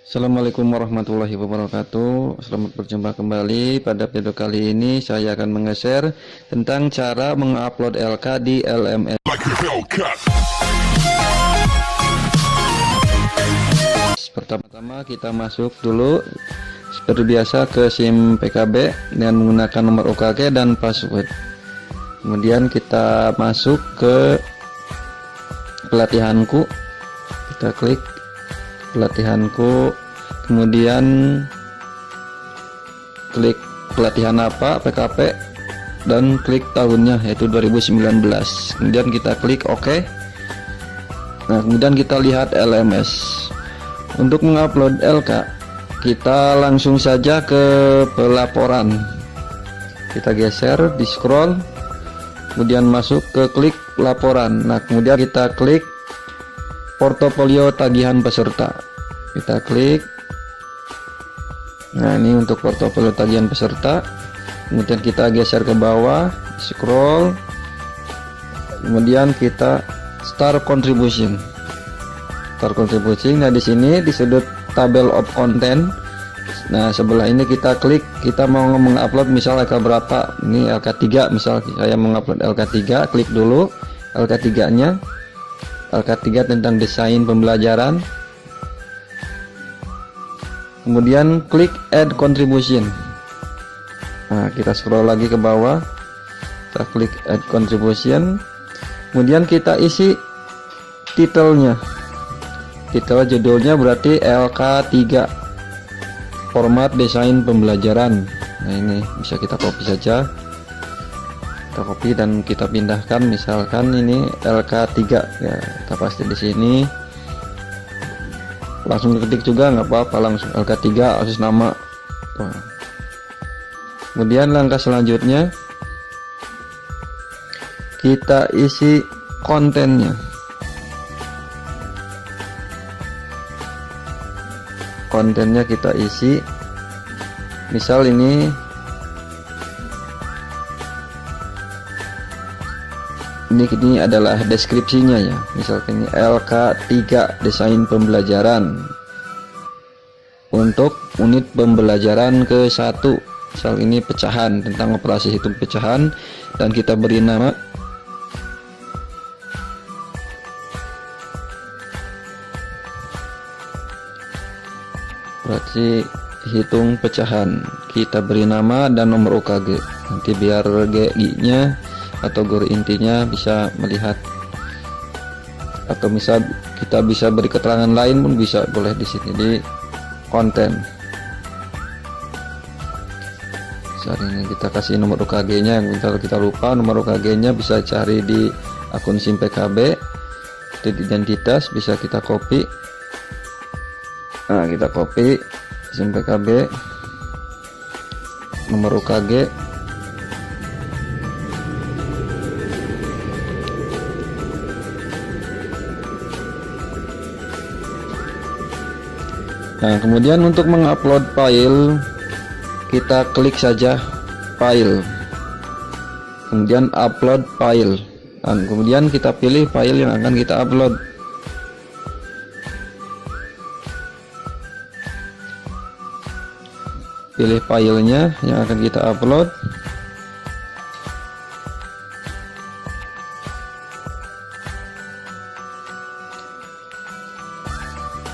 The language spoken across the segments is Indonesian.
Assalamualaikum warahmatullahi wabarakatuh. Selamat berjumpa kembali. Pada video kali ini saya akan menge-share tentang cara mengupload LK di LMS. Pertama-tama kita masuk dulu seperti biasa ke SIM PKB dengan menggunakan nomor UKG dan password. Kemudian kita masuk ke pelatihanku. Kita klik pelatihanku, kemudian klik pelatihan apa PKP dan klik tahunnya yaitu 2019. Kemudian kita klik OK. Nah, kemudian kita lihat LMS. Untuk mengupload LK, kita langsung saja ke pelaporan. Kita geser, di scroll, kemudian masuk ke klik laporan. Nah, kemudian kita klik portofolio tagihan peserta. Kita klik. Nah, ini untuk portofolio tagihan peserta. Kemudian kita geser ke bawah, scroll, kemudian kita start contribution. Start contribution. Nah, di sini di sudut tabel of content. Nah, sebelah ini kita klik, kita mau mengupload misal LK berapa. Ini LK3, misal saya mengupload LK3, klik dulu LK3-nya. LK3 tentang desain pembelajaran. Kemudian klik add contribution. Nah, kita scroll lagi ke bawah, kita klik add contribution. Kemudian kita isi titelnya. Titel judulnya berarti LK3, format desain pembelajaran. Nah, ini bisa kita copy saja. Kita copy dan kita pindahkan, misalkan ini LK3 ya, kita pasti di sini. Langsung ketik juga nggak apa-apa, langsung LK3 atas nama. Kemudian langkah selanjutnya kita isi kontennya. Kontennya kita isi, misal ini adalah deskripsinya ya, misalkan ini LK3 desain pembelajaran untuk unit pembelajaran ke-1, misal ini pecahan, tentang operasi hitung pecahan, dan kita beri nama operasi hitung pecahan. Kita beri nama dan nomor UKG, nanti biar GI nya atau guru intinya bisa melihat, atau misal kita bisa beri keterangan lain pun bisa, boleh di sini di konten. Saat ini kita kasih nomor UKG nya, yang kita lupa nomor UKG nya bisa cari di akun SIM PKB, titik identitas bisa kita copy. Nah, kita copy SIM PKB, nomor UKG. Nah, kemudian untuk mengupload file, kita klik saja file, kemudian upload file, dan kemudian kita pilih file yang akan kita upload. Pilih filenya yang akan kita upload.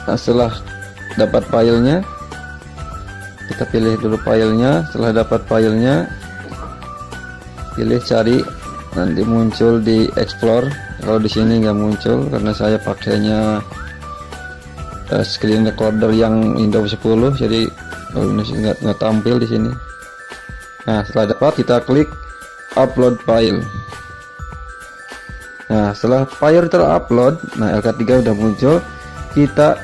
Nah, setelah dapat filenya, kita pilih dulu filenya. Setelah dapat filenya, pilih cari, nanti muncul di explore. Kalau di sini nggak muncul karena saya pakainya screen recorder yang Windows 10, jadi kalau ini nggak tampil di sini. Nah, setelah dapat kita klik upload file. Nah, setelah file terupload, nah LK3 udah muncul, kita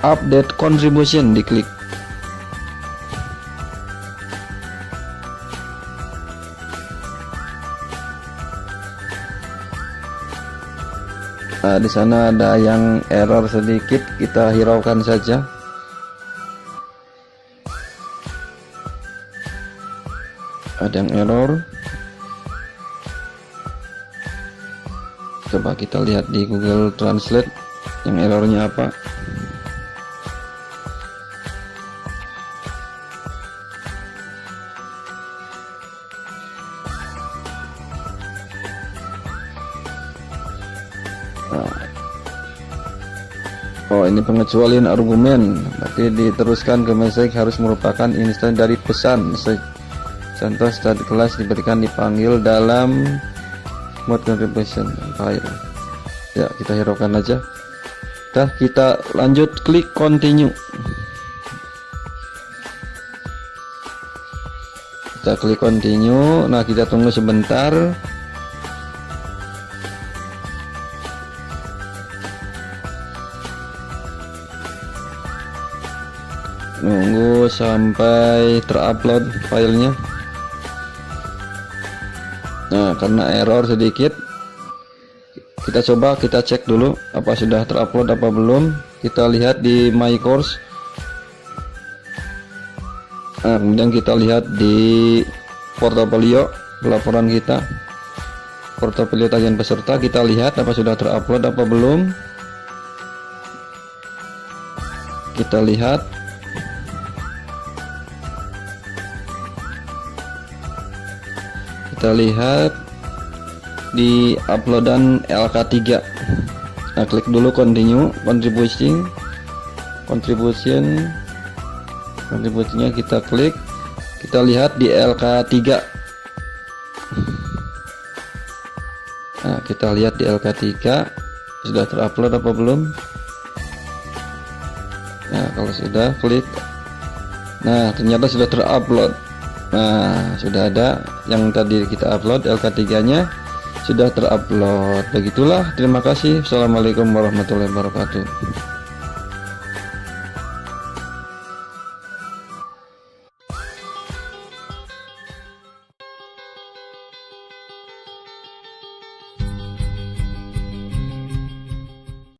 update contribution, diklik. Nah, di sana ada yang error sedikit, kita hiraukan saja. Ada yang error. Coba kita lihat di Google Translate yang errornya apa. Nah, oh ini pengecualian argumen, berarti diteruskan ke message harus merupakan instansi dari pesan. Contoh start kelas diberikan dipanggil dalam mode contribution file. Ya, kita hiraukan aja. Kita lanjut klik continue. Kita klik continue. Nah, kita tunggu sebentar. Nunggu sampai terupload filenya. Nah, karena error sedikit, kita coba kita cek dulu apa sudah terupload apa belum. Kita lihat di my course. Nah, kemudian kita lihat di portofolio pelaporan kita, portofolio tagihan peserta. Kita lihat apa sudah terupload apa belum. Kita lihat. Kita lihat di uploadan LK3. Nah, klik dulu continue, contributionnya kita klik. Kita lihat di LK3. Nah, kita lihat di LK3 sudah terupload apa belum. Nah, kalau sudah, klik. Nah, ternyata sudah terupload. Nah, sudah ada yang tadi kita upload, LK3 nya sudah terupload. Begitulah, terima kasih. Assalamualaikum warahmatullahi wabarakatuh.